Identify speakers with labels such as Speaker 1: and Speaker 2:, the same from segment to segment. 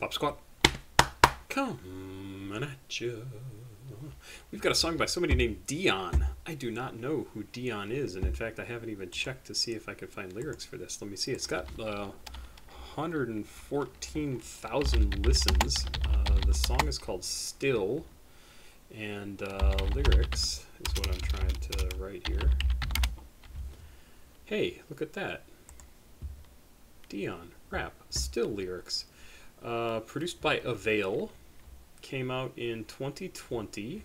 Speaker 1: Pop Squat, coming at you. We've got a song by somebody named Dion. I do not know who Dion is, and in fact I haven't even checked to see if I can find lyrics for this. Let me see. It's got 114,000 listens. The song is called Still, and lyrics is what I'm trying to write here. Hey, look at that. Dion, rap, Still lyrics. Produced by Avail. Came out in 2020.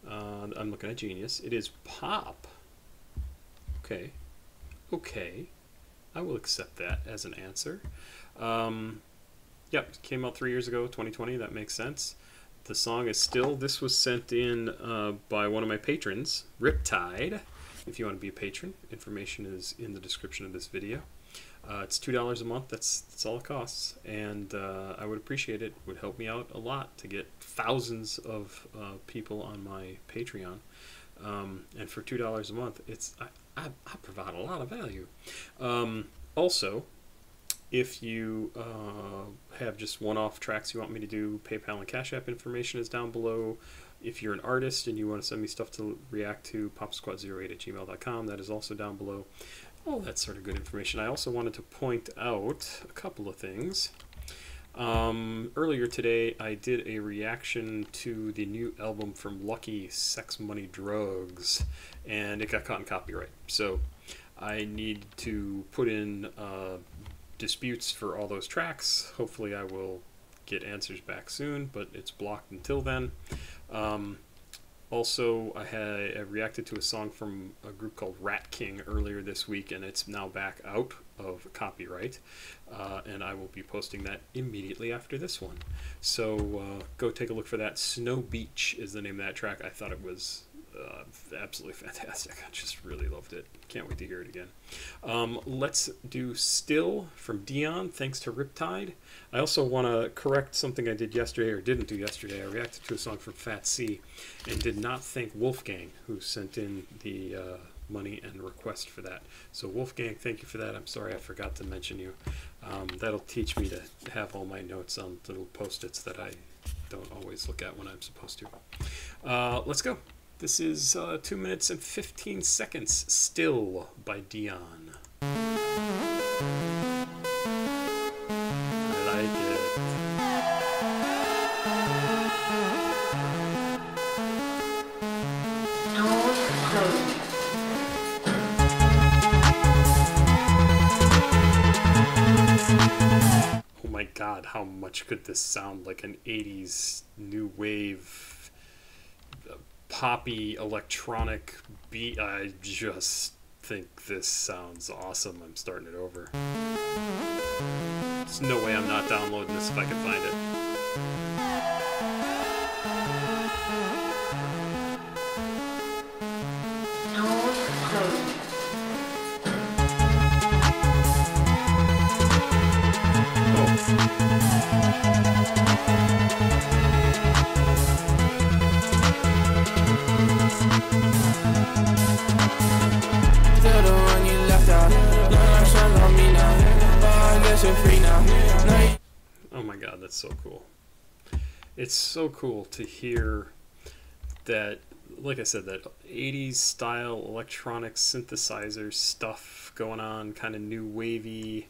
Speaker 1: I'm looking at Genius. It is pop. Okay. Okay. I will accept that as an answer. Yep, came out 3 years ago, 2020. That makes sense. The song is Still. This was sent in by one of my patrons, Riptide. If you want to be a patron, information is in the description of this video. It's $2 a month. That's all it costs, and I would appreciate it. It would help me out a lot to get thousands of people on my Patreon. And for $2 a month, I provide a lot of value. Also, if you have just one-off tracks you want me to do, PayPal and Cash App information is down below. If you're an artist and you want to send me stuff to react to, papasquatjon@gmail.com. That is also down below. All that sort of good information. I also wanted to point out a couple of things. Earlier today, I did a reaction to the new album from Lucky, Sex, Money, Drugs, and it got caught in copyright. So I need to put in disputes for all those tracks. Hopefully I will get answers back soon, but it's blocked until then. Also, I reacted to a song from a group called Rat King earlier this week, and it's now back out of copyright, and I will be posting that immediately after this one. So go take a look for that. Snow Beach is the name of that track. I thought it was absolutely fantastic. I just really loved it. Can't wait to hear it again. Let's do Still from Dion, thanks to Riptide. I also want to correct something I did yesterday, or didn't do yesterday. I reacted to a song from Fat C and did not thank Wolfgang, who sent in the money and request for that. So Wolfgang, thank you for that. I'm sorry I forgot to mention you. That'll teach me to have all my notes on little post-its that I don't always look at when I'm supposed to. Let's go. This is 2 minutes and 15 seconds, Still by Dion. I like it. Oh my god, how much could this sound like an 80s new wave poppy electronic beat? I just think this sounds awesome. I'm starting it over. There's no way I'm not downloading this if I can find it. Oh my god, that's so cool. It's so cool to hear that, like I said, that 80s style electronic synthesizer stuff going on, kind of new wavy,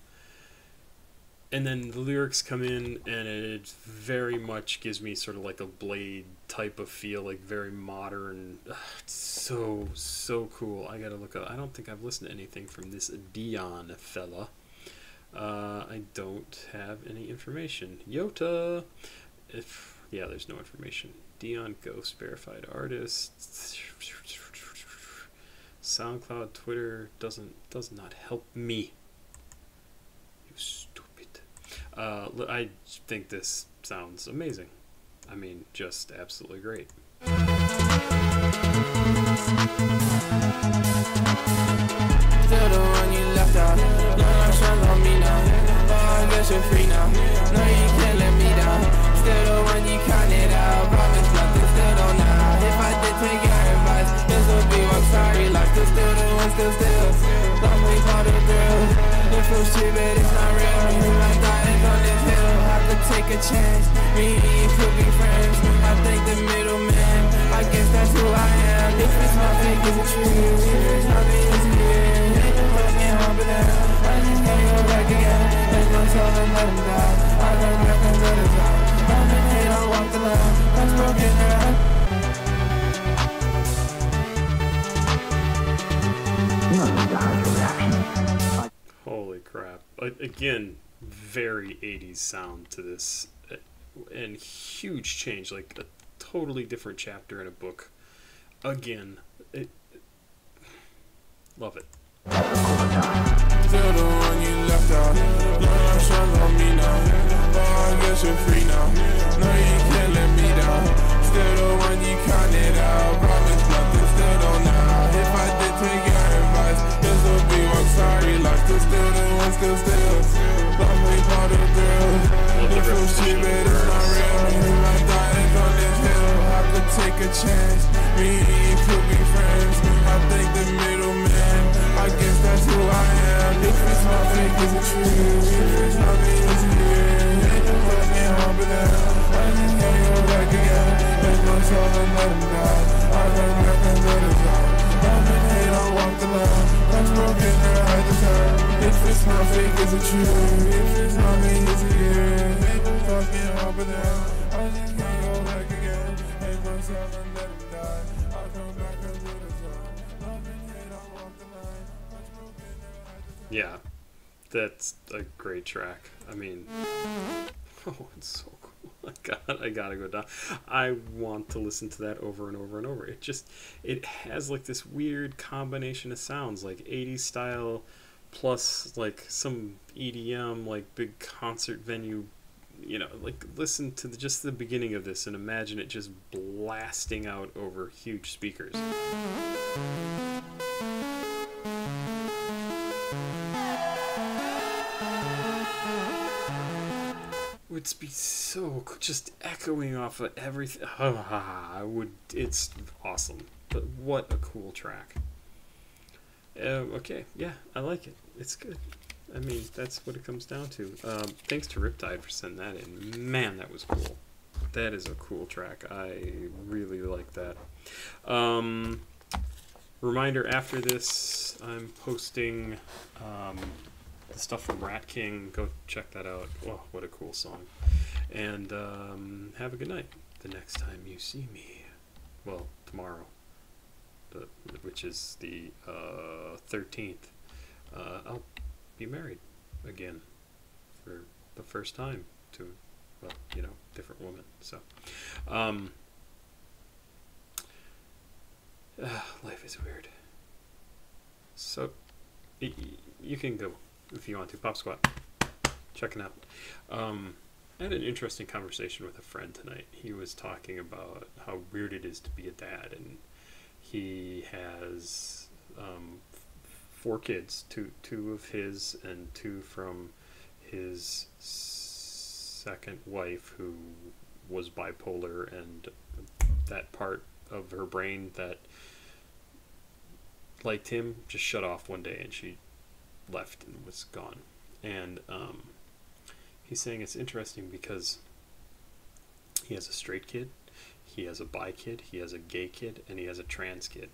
Speaker 1: and then the lyrics come in and it very much gives me sort of like a Blade type of feel, like very modern. It's so cool. I gotta look up. I don't think I've listened to anything from this Dion fella. I don't have any information. Yota! Yeah, there's no information. Dion Ghost, verified artist. SoundCloud, Twitter does not help me. You stupid. I think this sounds amazing. I mean, just absolutely great. Still the one you left out. No, I'm trying on me now. Oh, I guess you're free now. No, you can't let me down. Still the one you counted out. Promise nothing, still don't now. If I did take your advice, this would be one sorry life. Still the one, still. Long way for the thrill. If it was cheap, but it's not real. You might die on this hill.
Speaker 2: chance. Me and you could be friends. I think the middleman, I guess that's who I am. If it's not fake, is it true? If it's not me, is it real? Ain't no fucking humping down. I just can't go back again. There's no telling, let him die. I go back and let it die. I'm in hate, I walk the line. I'm broken down.
Speaker 1: Holy crap. Again, very 80s sound to this, and huge change, like a totally different chapter in a book. Again, love it.
Speaker 2: Still the one you left out. No, shut on me now. Oh, I guess you're free now. No, you can't let me down. Still the one you counted out. Promise nothing, still don't know. If I did take your advice, this would be one sorry life. Still the one, still. Love me part of the thrill. The first shit, but it's not real. If I died on this hill, I could take a chance. Me and you could be friends. I think the middleman, I guess that's who I am. If it's not fake, is it true? If it's not me, is it real? Ain't no fucking humping down. I just can't go back again. There's no telling, let him die. I go back and let it die. I'm in hate, I walk the line. I'm broken, I had to turn. If it's not fake, is it true? If it's not me, is it real? Ain't no fucking humping down. I just can't go back again. There's no telling, let him die. I go back and let it die. I'm in hate, I walk the line. I'm broken, I had to turn.
Speaker 1: Yeah, that's a great track. I mean, oh, it's so cool. I gotta go down. I want to listen to that over and over and over. It has like this weird combination of sounds, like 80s style plus like some EDM, like big concert venue. You know, like listen to just the beginning of this and imagine it just blasting out over huge speakers. Would be so just echoing off of everything. It's awesome. But what a cool track. Okay, yeah, I like it. It's good. I mean, that's what it comes down to. Thanks to Riptide for sending that in. Man, that was cool. That is a cool track. I really like that. Reminder, after this, I'm posting the stuff from Rat King. Go check that out. Oh, what a cool song. And have a good night the next time you see me. Well, tomorrow, which is the 13th. I'll be married again for the first time to, well, you know, different woman. So, life is weird. So, you can go if you want to. Pop Squat. Checking out. I had an interesting conversation with a friend tonight. He was talking about how weird it is to be a dad, and he has 4 kids, two of his and 2 from his second wife, who was bipolar, and that part of her brain that liked him just shut off one day, and she left and was gone. And he's saying it's interesting because he has a straight kid, he has a bi kid, he has a gay kid, and he has a trans kid.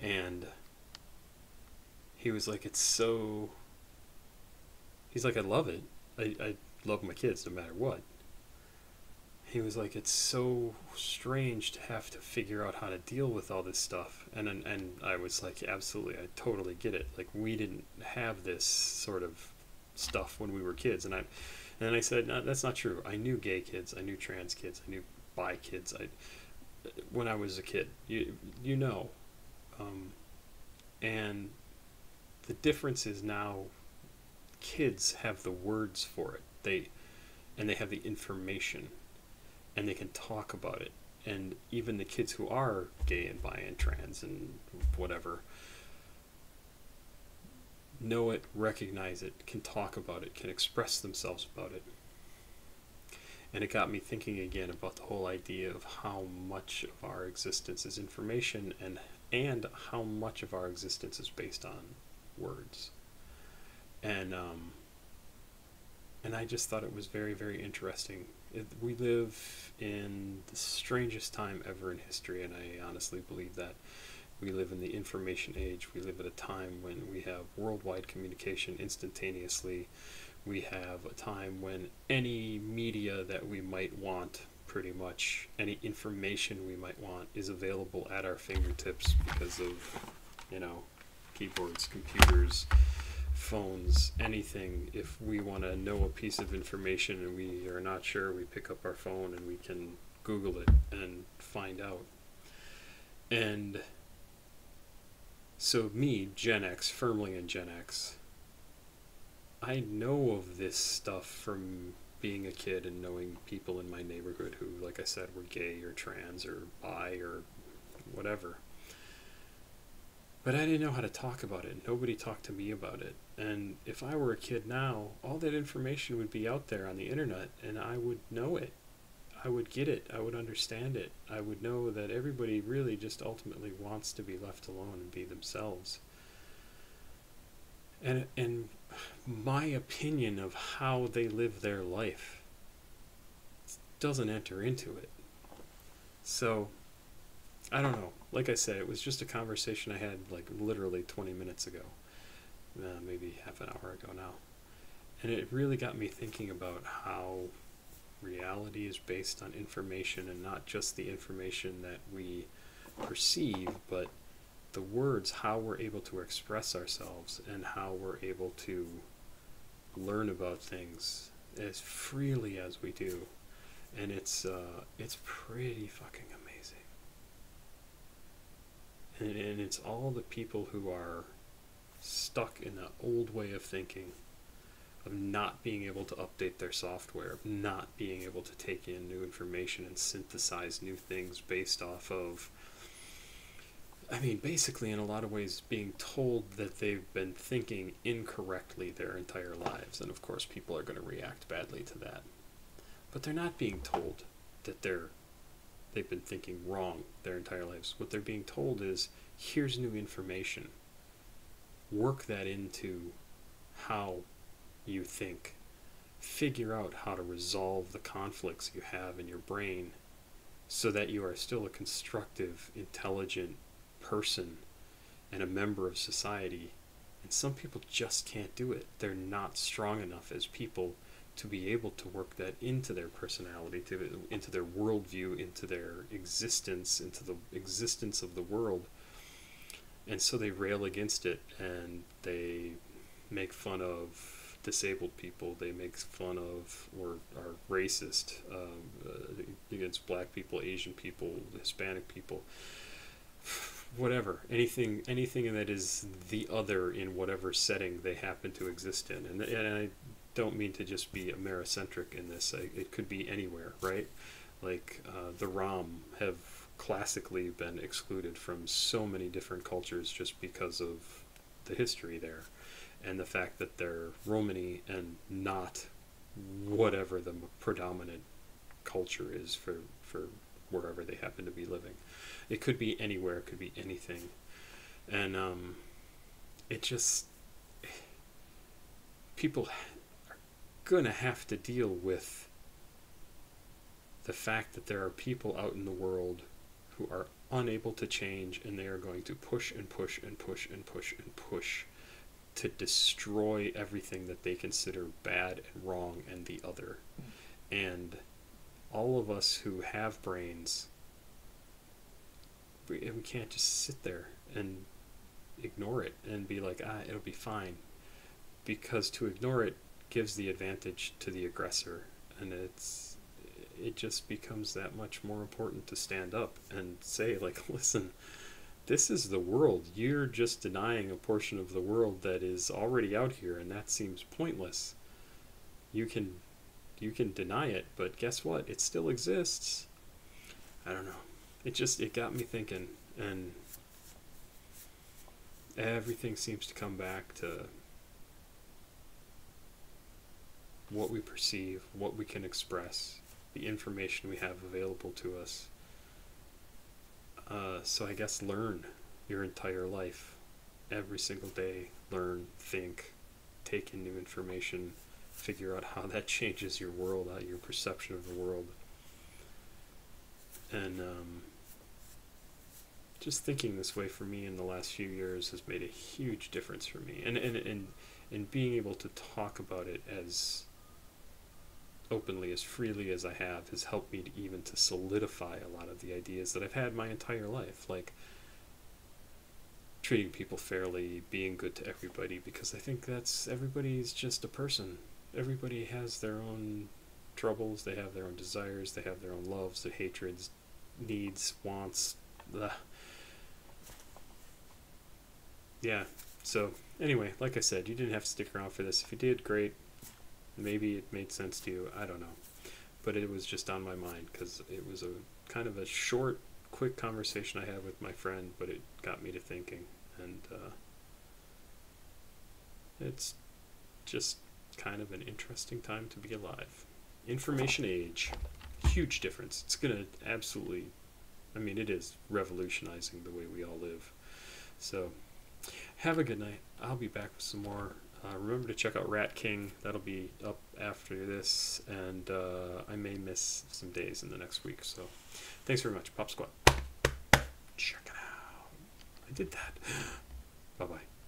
Speaker 1: And he was like, it's so... He's like, I love it. I love my kids no matter what. He was like, it's so strange to have to figure out how to deal with all this stuff. And I was like, absolutely, I totally get it. Like, we didn't have this sort of stuff when we were kids. And then I said, no, that's not true. I knew gay kids, I knew trans kids, I knew bi kids. When I was a kid, you know. And the difference is now kids have the words for it. They have the information, and they can talk about it. And even the kids who are gay and bi and trans and whatever know it, recognize it, can talk about it, can express themselves about it. And it got me thinking again about the whole idea of how much of our existence is information, and how much of our existence is based on words. And And I just thought it was very, very interesting. We live in the strangest time ever in history, and I honestly believe that. We live in the information age. We live at a time when we have worldwide communication instantaneously. We have a time when any media that we might want, pretty much any information we might want, is available at our fingertips because of, keyboards, computers, phones, anything. If we want to know a piece of information and we are not sure, we pick up our phone and we can Google it and find out. And so me, Gen X, firmly in Gen X, I know of this stuff from being a kid and knowing people in my neighborhood who, like I said, were gay or trans or bi or whatever. But I didn't know how to talk about it. Nobody talked to me about it. And if I were a kid now, all that information would be out there on the internet, and I would know it. I would get it. I would understand it. I would know that everybody really just ultimately wants to be left alone and be themselves. And my opinion of how they live their life doesn't enter into it. So, I don't know. Like I said, it was just a conversation I had literally 20 minutes ago. Maybe half an hour ago now. And it really got me thinking about how reality is based on information, and not just the information that we perceive, but the words, how we're able to express ourselves and how we're able to learn about things as freely as we do. And it's pretty fucking amazing. And it's all the people who are stuck in the old way of thinking, of not being able to update their software, of not being able to take in new information and synthesize new things based off of, basically in a lot of ways being told that they've been thinking incorrectly their entire lives. And of course people are going to react badly to that. But they're not being told that they've been thinking wrong their entire lives. What they're being told is, here's new information. Work that into how you think. Figure out how to resolve the conflicts you have in your brain so that you are still a constructive, intelligent person and a member of society. And some people just can't do it. They're not strong enough as people to be able to work that into their personality, into their worldview, into their existence, into the existence of the world. And so they rail against it, and they make fun of disabled people. They make fun of, or are racist against black people, Asian people, Hispanic people, whatever. Anything that is the other in whatever setting they happen to exist in. And I don't mean to just be Americentric in this. It could be anywhere, right? The Rom have classically been excluded from so many different cultures just because of the history there, and the fact that they're Romani and not whatever the predominant culture is for wherever they happen to be living. It could be anywhere, it could be anything. And it just, people are gonna have to deal with the fact that there are people out in the world who are unable to change, and they are going to push and push and push and push and push to destroy everything that they consider bad and wrong and the other. And all of us who have brains, we can't just sit there and ignore it and be like, it'll be fine. Because to ignore it gives the advantage to the aggressor, and it just becomes that much more important to stand up and say, listen, this is the world. You're just denying a portion of the world that is already out here, and that seems pointless. You can deny it, but guess what? It still exists. I don't know. It got me thinking, and everything seems to come back to what we perceive, what we can express, the information we have available to us. So I guess learn your entire life. Every single day, learn, think, take in new information, figure out how that changes your world, how your perception of the world. And just thinking this way for me in the last few years has made a huge difference for me. And being able to talk about it as openly, as freely as I have, has helped me to even to solidify a lot of the ideas that I've had my entire life, like treating people fairly, being good to everybody, because I think that's, everybody's just a person. Everybody has their own troubles, they have their own desires, they have their own loves, their hatreds, needs, wants. Ugh. Yeah, so anyway, like I said, you didn't have to stick around for this. If you did, great. Maybe it made sense to you, I don't know. But it was just on my mind because it was a kind of a short, quick conversation I had with my friend, but it got me to thinking. And it's just kind of an interesting time to be alive. Information age, huge difference. It's going to absolutely, I mean, it is revolutionizing the way we all live. So have a good night. I'll be back with some more. Remember to check out Rat King. That'll be up after this, and I may miss some days in the next week. So thanks very much. Pop Squat. Check it out. I did that. Bye-bye.